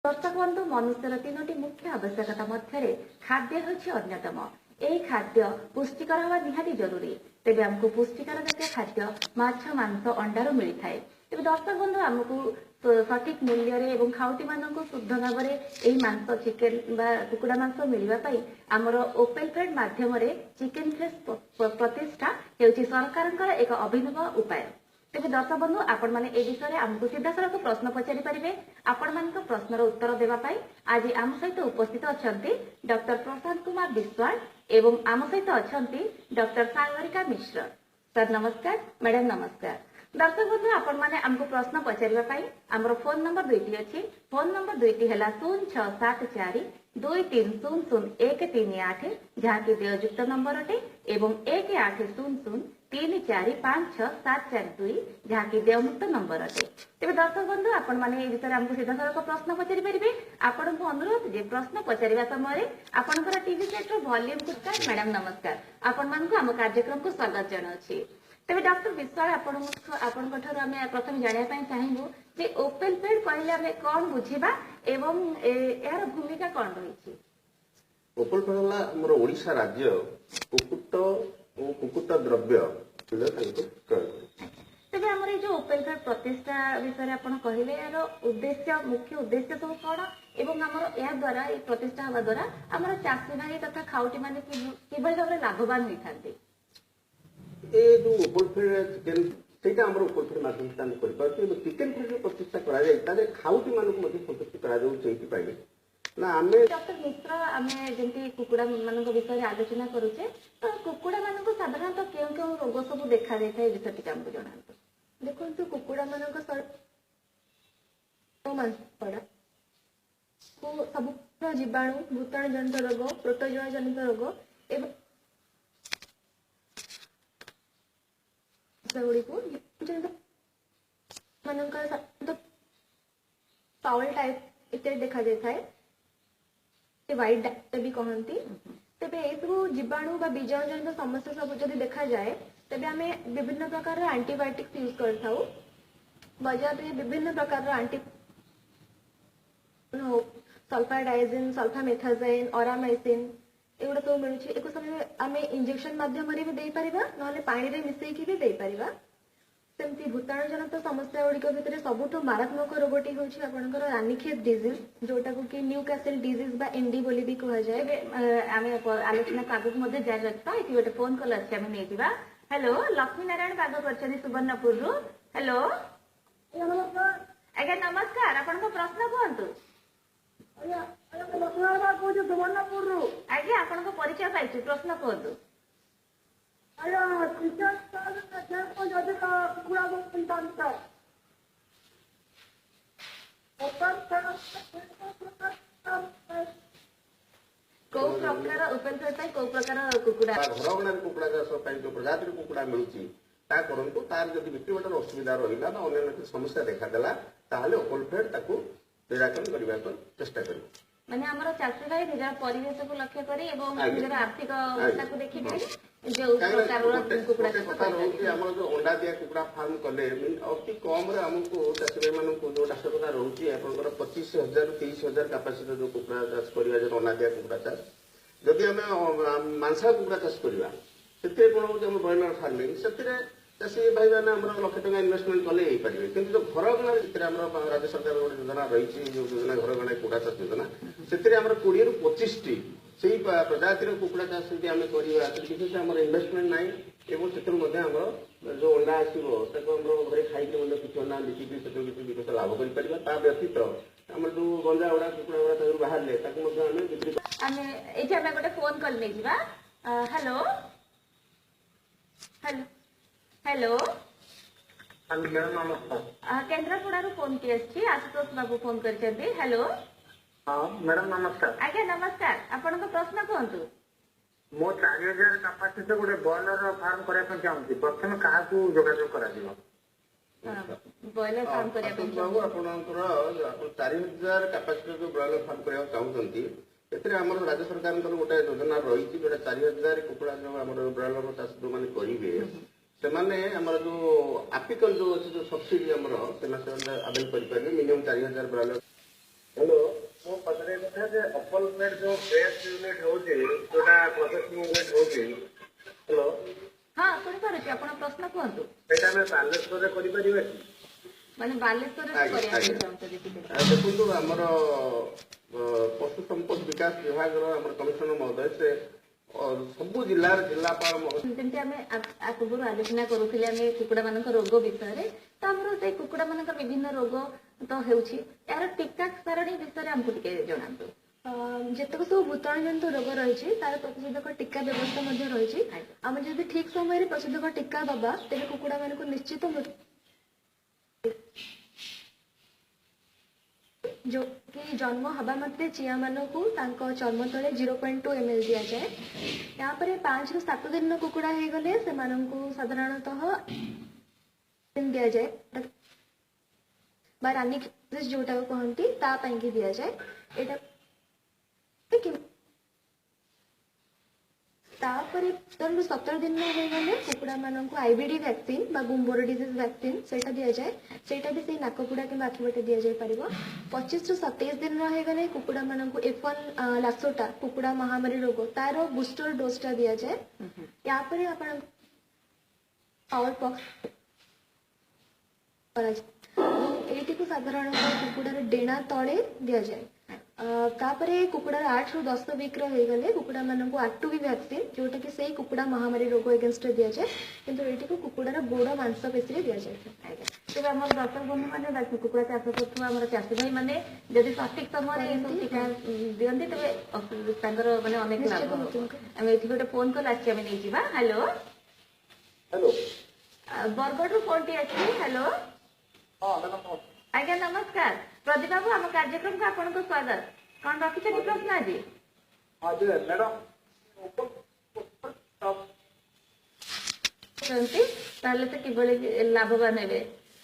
दर्शक बंधु मनुष्यर तीनोटी मुख्य आवश्यकता मध्य खाद्य होछि अन्यतम। यही खाद्य पुष्टिकर हवा निहाती जरूरी। तेबे हमको पुष्टिकर जातीय खाद्य माछ मांस अंडारू मिलता है। तेबे दर्शक बंधु आमको सठिक मूल्य एवं खाउटी मानक शुद्ध भाव में मांस चिकेन बा कुकुड़ा मांस मिलवा पाई आमर ओपेल फेड माध्यम चिकेन फ्रेश प्रतिष्ठा हेउछि सरकारଙ୍କର एक अभिनव उपाय। तेज दर्शक बंधु आपण मैंने ए विषय आमको सीधा सड़क प्रश्न पचारि पारे। आपण मान प्रश्नर उत्तर देवाई आज आम सहित उपस्थित अच्छा डॉक्टर प्रशांत कुमार विश्वाल एवं आम सहित अच्छा डॉक्टर सागरिका मिश्र। सर नमस्कार, मैडम नमस्कार। दर्शक बंधु आपण मैंने आमको प्रश्न पचारि आमर फोन नंबर दुईटी अच्छी। फोन नंबर दुईटी है 0674 2300 जहाँकि देययुक्त नंबर अटे एवं 1800 3456 जहाँकि देयमुक्त नंबर अटे। तेज दर्शक बंधु आपण मैंने विषय आमको सीधा सड़क प्रश्न पचारि पारे। आपण को अनुरोध जे प्रश्न पचारिबा समय आपनकर TV set rho volume कुटका। Madam नमस्कार, आपण मानक आम कार्यक्रम को स्वागत जनाउछि। तेज डॉक्टर विश्वाल आपण आम प्रथम जाना चाहबू जे ओपेल फेड कहले आम कौन बुझा एवं यार भूमिका कौन रही। ओपेल फेड होला हमर ओडिशा राज्य कुकुट और कुकुट द्रव्य तेज आम जो ओपेल फेड प्रतिष्ठा विषय आप कहले यार उद्देश्य मुख्य उद्देश्य सब कौन एवं आमर या द्वारा प्रतिष्ठा हवा द्वारा आमर चाषी भाई तथा खाउटी माने किभଳି भाବରେ लाभवान होइथांती। ए जो ओपेल फेड चिकेन सेटा हमर ओपेल फेड माध्यम से हम कर पाते चिकेन फेड प्रतिष्ठा करा जाय ताले खाउटी मानक मध्ये संतुष्टि करा जाउ चेति पाइले ना आमे डॉक्टर मिश्र आमे जेंति कुकुड़ा मानक विषय आलोचना करूचे तो कुकुड़ा मानक साधारणतः केउ रोग सब देखा जाय थाए विषय टिका हमको जणांतो। देखो कुकुड़ा मानक पड़ा को सब जीवाणु भूताणु जनित रोग प्रोटोजोआ जनित रोग एवं पावल टाइप इत्यादि देखा जाए व्हाइट डायरिया भी कहती। तेज यू जीवाणु बा बीजाणु जनित समस्या सब जब देखा जाए तेज आम विभिन्न प्रकार एंटीबायोटिक्स यूज करता। बाजार में विभिन्न प्रकार एंटी सल्फाडाइजिन सल्फामेथाजाइन ऑरामाइसिन एगुड़ा सब मिलूँ। एक समय आम इंजेक्शन माध्यम भी दे पारिबा नहले पानी रे मिसैकी भी दे पारिबा। सेमती भूताणु जनित समस्या गुड़िक भितर सबुठ मारात्मक रोगटी हूँ आपंकर रानीखेत डिजीज जोटा को कि न्यूकासल डिजीज बा एनडी बोली भी कह जाए। आम आलोचना को आगक जारी रखा ये गोटे फोन कॉल अच्छे आम नहीं। हेलो लक्ष्मी नारायण बाग कर सुवर्णपुर रु। हेलो आज्ञा नमस्कार, आपण प्रश्न कहतु। आज्ञा आपण परिचय पाई प्रश्न कहतु। कौ प्रकार ओपेल फेड कौ प्रकार कुकुड़ा घरगणा कुकुड़ा चाष जो प्रजातिर कुकुड़ा मिलूची ता करंतु तार जदि बिक्री बाटर असुविधा रहिला ना अन्य समस्या देखादेला ताहले ओपेल फेड ताकू निराकरण करबा को चेष्टा करियो। माने हमर चाषी भाई निज परिवेश को लक्ष्य करी एवं निजर आर्थिक अवस्था को देखि जो प्रकार कुकुड़ा हमर जो अंडा दिया कुकुड़ा फार्म कले अति कम रे हमको चाषी भाई मानक जो आवश्यकता रहउची आपनकर 25,000 30,000 कैपेसिटी जो कुकुड़ा चाष करिया जो अंडा दिया कुकुड़ा चाष जदि हमें मांसा कुकुड़ा चाष करिया सेते कोन हो हम ब्रॉयलर फार्मिंग सेते चाषी भाई मैंने लक्ष टका इन्वेस्टमेंट कले पारे कि जो घरगणा भितर राज्य सरकार गोटे योजना रही जो योजना घरगणा कुकुड़ा चाष योजना से 20 ରୁ 25टी से प्रजातिर कुकुड़ा चाष आम विशेष आम इन्वेस्टमेंट ना से जो अंडा आसो घरे खाई किसी अंडा बिकी किसी पैसा लाभ कर व्यतीत आम जो गंजा गुड़ा कुकुड़ा गुड़ा बाहर बिक्री गोटे फोन कॉल नहीं। Hello hello hello Kendrapara phone की आशुतोष बाबू फोन कर। हेलो मैडम नमस्कार। आज्ञा नमस्कार, आपण प्रश्न कहतु। मो 4000 कैपेसिटी गोटे बॉयलर फार्म करने चाहूँगी प्रथम क्या जोगाजोग कर बॉयलर फार्म करने 4000 कैपेसिटी जो ब्रॉयलर फार्म करने चाहूँगी एम राज्य सरकार गोटे योजना रही जो 4000 कुकुड़ा जो आम ब्रॉयलर चाष जो मैंने करेंगे से जो आपिकल जो अच्छे जो सब्सिडी आवेदन कर मिनिमम 4000 ब्रॉयलर। हेलो ମୋ ପଚାରିବା କଥା ଯେ ଅପଲମେଣ୍ଟ ଯୋଉ ବେଷ୍ଟ ୟୁନିଟ୍ ହଉଛି ଯୋଉଟା ପ୍ରୋସେସିଂ ୟୁନିଟ୍ ହଉଛି ହ୍ୟାଲୋ ହଁ ଶୁଣିପାରୁଛି, ଆପଣ ପ୍ରଶ୍ନ କୁହନ୍ତୁ। ସେଇଟା ଆମେ ବାଲେଶ୍ୱରରେ କରିପାରିବା କି? ମାନେ ବାଲେଶ୍ୱରରେ ଆଜ୍ଞା, କରିବା ପାଇଁ ଆଜ୍ଞା। ଚାହୁଁଛନ୍ତି ଟିକେ? ଦେଖନ୍ତୁ ଆମର ପଶୁ ସମ୍ପଦ ବିକାଶ ବିଭାଗର ଆମର କମିଶନର ମହୋଦୟ ସେ ସବୁ ଜିଲ୍ଲାପାଳ ମହୋଦୟ ଯେମିତି ଆମେ ପୂର୍ବରୁ ଆଲୋଚନା କରୁଥିଲେ ଆମେ କୁକୁଡା ମାନଙ୍କ ରୋଗ ବିଷୟରେ, ତ ଆମର ସେଇ କୁକୁଡା ମାନଙ୍କର ବିଭିନ୍ନ ରୋଗ ତ ହେଉଛି, ଏହାର ଟୀକା ସାରଣୀ ବିଷୟରେ ଆମକୁ ଟିକେ ଜଣାନ୍ତୁ। ଯେତେକ ସବୁ ଭୂତାଣୁ ଜନିତ ରୋଗ ରହିଛି ତାର ପ୍ରତିଷେଧକ ଟୀକା ବ୍ୟବସ୍ଥା ମଧ୍ୟ ରହିଛି। ଆମେ ଯଦି ଠିକ ସମୟରେ ପ୍ରତିଷେଧକ ଟୀକା ଦବା ତେବେ କୁକୁଡା ମାନଙ୍କୁ ନିଶ୍ଚିତ ଯୋଉକି ଜନ୍ମ ହେବା ମାତ୍ରେ ଚିଆଁ ମାନଙ୍କୁ ତାଙ୍କ ଚର୍ମ ତଳେ 0.2 ml ଦିଆଯାଏ। ତାପରେ 5 ରୁ 7 ଦିନର କୁକୁଡା ହେଇଗଲେ ସେମାନଙ୍କୁ ସାଧାରଣତଃ ଦିଆଯାଏ ବା ରାନୀ ଯୋଉଟାକୁ କହନ୍ତି ତା ପାଇଁକି ଦିଆଯାଏ। ଏଇଟା ତାପରେ 15 ରୁ 17 ଦିନ ହେଇଗଲେ କୁକୁଡା ମାନଙ୍କୁ ଆଇବିଡି ଭ୍ୟାକ୍ସିନ ବା ଗୁମ୍ବର ଡିଜିଜ ଭ୍ୟାକ୍ସିନ ସେଇଟା ଦିଆଯାଏ। ସେଇଟା ବି ସେଇ ନାକପୁଡା କିମ୍ବା ଆଖି ବାଟେ ଦିଆଯାଇ ପାରିବ। 25 ରୁ 27 ଦିନ ହେଇଗଲେ କୁକୁଡା ମାନଙ୍କୁ F1 ଲାସୋଟା କୁକୁଡା ମହାମାରୀ ରୋଗ ତାର ବୁଷ୍ଟର ଡୋଜ ଟା ଦିଆଯାଏ। ୟାପରେ ଆପଣ ପାୱାର ପକ୍ସ କରାଯାଏ। ଏଇଟିକୁ ସାଧାରଣତଃ କୁକୁଡାର ଡେଣା ତଳେ ଦିଆଯାଏ। ତାପରେ କୁକୁଡାର 8 ରୁ 10 ୱିକ୍ର ହେଇଗଲେ କୁକୁଡା ମାନଙ୍କୁ R2B ଭ୍ୟାକ୍ସିନ ଯୋଉଟା କି ସେଇ କୁକୁଡା ମହାମାରୀ ରୋଗ ଏଗେନ୍ଷ୍ଟରେ ଦିଆଯାଏ, କିନ୍ତୁ ଏଇଟିକୁ କୁକୁଡାର ଗୋଡ ମାଂସ ପେଶୀରେ ଦିଆଯାଇଥାଏ। ଆଜ୍ଞା, ତେବେ ଆମର ଦର୍ଶକ ବନ୍ଧୁ ମାନେ କୁକୁଡ଼ା ଚାଷ କରୁଥିବା ଆମର ଚାଷୀ ଭାଇ ମାନେ ଯଦି ସଠିକ ସମୟରେ ଏସବୁ ଟୀକା ଦିଅନ୍ତି ତେବେ ତାଙ୍କର ମାନେ ଅନେକ ଲାଭ ହବ। ଆମେ ଏଠି ଗୋଟେ ଫୋନ କଲ୍ ଆସିଛି, ଆମେ ନେଇଯିବା। ହ୍ୟାଲୋ ହ୍ୟାଲୋ ବରଗଡ଼ରୁ ଫୋନଟି ଆସିଛି। ହ୍ୟାଲୋ ହଁ ମ୍ୟାଡ଼ାମ ଆଜ୍ଞା ନମସ୍କାର। ପ୍ରଦୀପ ବାବୁ ଆମ କାର୍ଯ୍ୟକ୍ରମକୁ ଆପଣଙ୍କୁ ସ୍ୱାଗତ। କଣ ରଖିଛନ୍ତି ପ୍ରଶ୍ନ ଆଜି? ହଁ ଯେ ମ୍ୟାଡ଼ାମ ତାହେଲେ ସେ କିଭଳି ଲାଭବାନ ହେବେ,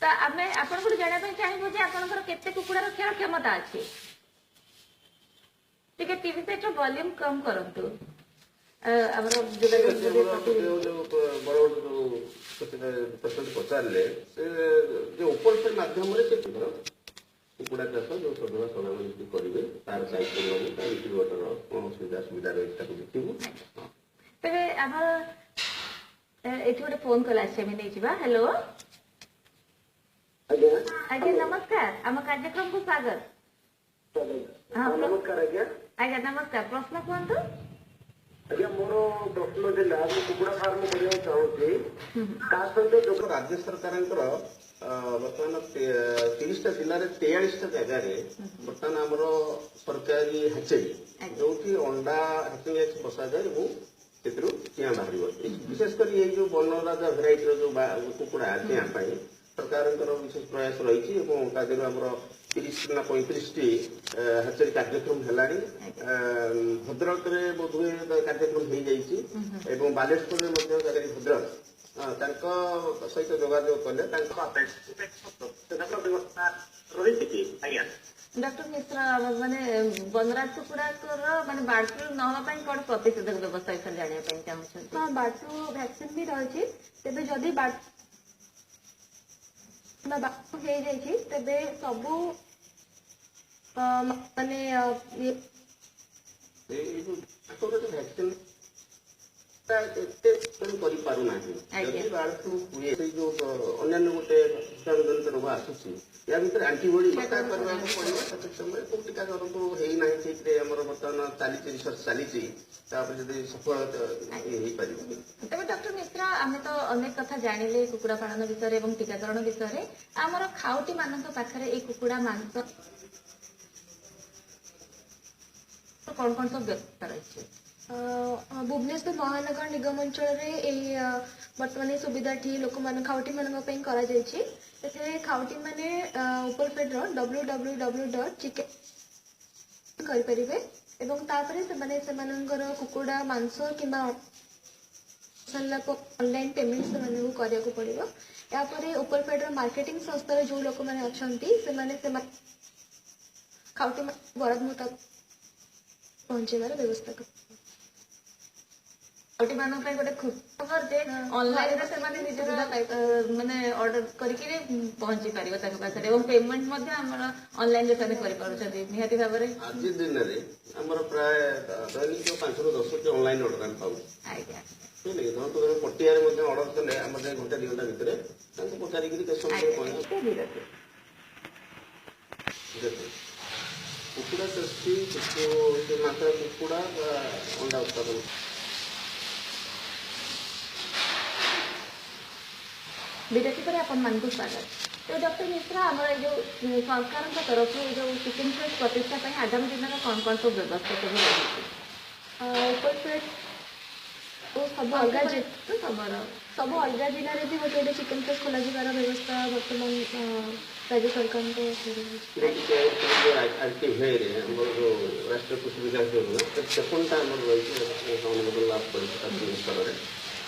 ତ ଆମେ ଆପଣଙ୍କୁ ଜାଣିବା ପାଇଁ ଚାହିଁବୁ ଯେ ଆପଣଙ୍କର କେତେ କୁକୁଡ଼ା ରଖିବାର କ୍ଷମତା ଅଛି? ଟିକେ ଟିଭି ସେଟ୍ର ଭଲ୍ୟୁମ୍ କମ୍ କରନ୍ତୁ। ଆମର ପଚାରିଲେ ସେ ଯୋଉ ଓପନ ଫିଲ୍ଡ ମାଧ୍ୟମରେ ସେ କୁକୁଡ଼ା ଚାଷ ଯୋଉ ସଦବା ସଦାବେଳେ କରିବେ ତାର ଦାୟିତ୍ୱ ନେବୁ, ତା ଇନକ୍ୟୁବେଟର କଣ ସୁବିଧା ରହିଛି ତାକୁ ଦେଖିବୁ। ତେବେ ଆମର ଏଠି ଗୋଟେ ଫୋନ କଲ୍ ଆସିଛି, ଆମେ ନେଇଯିବା। ହ୍ୟାଲୋ ଆଜ୍ଞା ନମସ୍କାର, ଆମ କାର୍ଯ୍ୟକ୍ରମକୁ ସ୍ୱାଗତ। ନମସ୍କାର ଆଜ୍ଞା। ଆଜ୍ଞା ନମସ୍କାର, ପ୍ରଶ୍ନ କୁହନ୍ତୁ। ଆଜ୍ଞା ମୋର ପ୍ରଶ୍ନ ଥିଲା ମୁଁ କୁକୁଡ଼ା ଫାର୍ମ କରିବାକୁ ଚାହୁଁଛି, ତା ସହିତ ଯୋଗ ରାଜ୍ୟ ସରକାରଙ୍କର ବର୍ତ୍ତମାନ 30ଟା ଜିଲ୍ଲାରେ 43ଟା ଜାଗାରେ ବର୍ତ୍ତମାନ ଆମର ସରକାରୀ ହାଚେରୀ ଯୋଉଠି ଅଣ୍ଡା ହାଚିଂ ବସାଯାଏ ଏବଂ ସେଥିରୁ ଚିଆଁ ବାହାରିବ। ବିଶେଷ କରି ଏଇ ଯୋଉ ବନରାଜା ଭେରାଇଟିର ଯୋଉ କୁକୁଡ଼ା ଚିଆଁ ପାଇଁ ସରକାରଙ୍କର ବିଶେଷ ପ୍ରୟାସ ରହିଛି ଏବଂ ତା ଦେହରୁ ଆମର 30 ନା 35ଟି ହାଚେରୀ କାର୍ଯ୍ୟକ୍ରମ ହେଲାଣି। ଭଦ୍ରକରେ ବୋଧହୁଏ କାର୍ଯ୍ୟକ୍ରମ ହେଇଯାଇଛି ଏବଂ ବାଲେଶ୍ୱରରେ ମଧ୍ୟ ଭଦ୍ରକ ତାଙ୍କ ସହିତ ଯୋଗାଯୋଗ କଲେ ତାଙ୍କ ବ୍ୟବସ୍ଥା ରହିଛି କି? ଆଜ୍ଞା ଡକ୍ଟର ମିଶ୍ର, ମାନେ ବନରାଜ କୁକୁଡ଼ାଙ୍କର ମାନେ ବାର୍ଡ ଫ୍ଲୁ ନ ହେବା ପାଇଁ କଣ ପ୍ରତିଷେଧକ ବ୍ୟବସ୍ଥା ବିଷୟରେ ଜାଣିବା ପାଇଁ ଚାହୁଁଛନ୍ତି? ହଁ, ବାର୍ଡ ଫ୍ଲୁ ଭ୍ୟାକ୍ସିନ ବି ରହିଛି। ତେବେ ଯଦି ବାର୍ଡ ଫ୍ଲୁ ହେଇଯାଇଛି ତେବେ ସବୁ ମାନେ ଭ୍ୟାକ୍ସିନ ଏତେ କରିପାରୁନାହିଁ। ଯଦି ବାର୍ଡ ଫ୍ଲୁ ହୁଏ ସେଇ ଯୋଉ ଅନ୍ୟାନ୍ୟ ଗୋଟେ ଜନିତ ରୋଗ ଆସୁଛି ୟା ଭିତରେ ଆଣ୍ଟିବଡି କରିବାକୁ ପଡିବ। ସଠିକ ସମୟରେ କୋଉ ଟୀକାକରଣ ହେଇନାହିଁ, ସେଇଥିରେ ଆମର ବର୍ତ୍ତମାନ ଚାଲିଛି ରିସର୍ଚ୍ଚ ଚାଲିଛି, ତାପରେ ଯଦି ସଫଳ ହେଇପାରିବ। ତେବେ ଡକ୍ଟର ମିଶ୍ର, ଆମେ ତ ଅନେକ କଥା ଜାଣିଲେ କୁକୁଡ଼ା ପାଳନ ବିଷୟରେ ଏବଂ ଟୀକାକରଣ ବିଷୟରେ। ଆମର ଖାଉଟି ମାନଙ୍କ ପାଖରେ ଏଇ କୁକୁଡ଼ା ମାଂସ କଣ କଣ ସବୁ ବ୍ୟବସ୍ଥା ରହିଛି? ଭୁବନେଶ୍ୱର ମହାନଗର ନିଗମ ଅଞ୍ଚଳରେ ଏହି ବର୍ତ୍ତମାନ ଏହି ସୁବିଧାଟି ଖାଉଟି ମାନଙ୍କ ପାଇଁ କରାଯାଇଛି। ଏଥିରେ ଖାଉଟି ମାନେ ଉପରଫେଡର www.chicken କରିପାରିବେ ଏବଂ ତାପରେ ସେମାନେ ସେମାନଙ୍କର କୁକୁଡ଼ା ମାଂସ କିମ୍ବା ଅନଲାଇନ ପେମେଣ୍ଟ ସେମାନଙ୍କୁ କରିବାକୁ ପଡିବ। ଏହାପରେ ଉପରଫେଡର ମାର୍କେଟିଂ ସଂସ୍ଥାରେ ଯୋଉ ଲୋକମାନେ ଅଛନ୍ତି ସେମାନେ ଖାଉଟି ବରାଦ ମୁତାବକ ପହଞ୍ଚେଇବାର ବ୍ୟବସ୍ଥା ଗୋଟି ମାନଙ୍କ ପାଇଁ ଗୋଟେ ଖୁସି ଖବର ଯେ ଅନଲାଇନରେ ସେମାନେ ନିଜର ମାନେ ଅର୍ଡର କରିକି ପହଞ୍ଚି ପାରିବ ତାଙ୍କ ପାଖରେ ଏବଂ ପେମେଣ୍ଟ ମଧ୍ୟ ଆମର ଅନଲାଇନରେ ସେମାନେ କରିପାରୁଛନ୍ତି ନିହାତି ଭାବରେ। ଆଜି ଦିନରେ ଆମର ପ୍ରାୟ ଦୈନିକ 5 ରୁ 10ଟି ଅନଲାଇନ ଅର୍ଡର ଆମେ ପାଉଛୁ। ଆଜ୍ଞା ବୁଝିଲେ କି ଧରନ୍ତୁ ତମେ ପଟିଆରେ ମଧ୍ୟ ଅର୍ଡର କଲେ ଆମର ଯାଇ ଘଣ୍ଟା 2 ଘଣ୍ଟା ଭିତରେ ତାଙ୍କୁ ପଚାରିକିରି କେତେ ସମୟ ପହଞ୍ଚିବ। ଦେଖନ୍ତୁ କୁକୁଡ଼ା ଚାଷୀ ସେ ମାତ୍ରା କୁକୁଡ଼ା ବା ଅଣ୍ଡା ଉତ୍ପାଦନ ବିରତି ପରେ ଆପଣମାନଙ୍କୁ ସ୍ୱାଗତ। ତ ଡକ୍ଟର ମିଶ୍ର ଆମର ଏ ଯୋଉ ସରକାରଙ୍କ ତରଫରୁ ଏ ଯୋଉ ଚିକେନ ଫ୍ରେସ୍ ପ୍ରତିଷ୍ଠା ପାଇଁ ଆଗାମୀ ଦିନରେ କଣ କଣ ସବୁ ବ୍ୟବସ୍ଥା ସବୁ ରହିଛି? ଓପନ ଫ୍ରେସ୍ ଓ ସବୁ ଅଲଗା ଜିଲ୍ଲାରେ ବି ଗୋଟେ ଗୋଟେ ଚିକେନ ଫ୍ରେସ୍ ଖୋଲାଯିବାର ବ୍ୟବସ୍ଥା ବର୍ତ୍ତମାନ ରାଜ୍ୟ ସରକାରଙ୍କ ଆକ୍ଟିଭେରେ ଆମର ଯୋଉ ରାଷ୍ଟ୍ରୀୟ କୃଷି ବିକାଶ ଯୋଜନା 53ଟା ଆମର ରହିଛି ଅନୁମୋଦନ ଲାଭ କରିଛି ତାକୁ ସ୍ତରରେ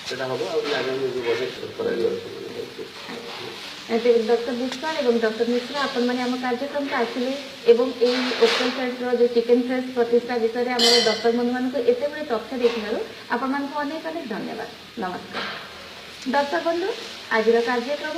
ସେଟା ହବ ଆଉ ଆଗାମୀ ଯୋଉ ବଜେଟ୍ କରାଯିବାର ସେମାନେ ରହିଛି। ଡକ୍ଟର ବିଶ୍ୱାଳ ଏବଂ ଡକ୍ଟର ମିଶ୍ର ଆପଣମାନେ ଆମ କାର୍ଯ୍ୟକ୍ରମକୁ ଆସିଲେ ଏବଂ ଏଇ ଓପନ ଫ୍ରେସ୍ର ଯୋଉ ଚିକେନ ଫ୍ରେସ୍ ପ୍ରତିଷ୍ଠା ବିଷୟରେ ଆମର ଡକ୍ଟର ବନ୍ଧୁମାନଙ୍କୁ ଏତେ ଗୁଡ଼େ ତଥ୍ୟ ଦେଇଥିବାରୁ ଆପଣମାନଙ୍କୁ ଅନେକ ଅନେକ ଧନ୍ୟବାଦ। ନମସ୍କାର ଡକ୍ଟର ବନ୍ଧୁ। ଆଜିର କାର୍ଯ୍ୟକ୍ରମ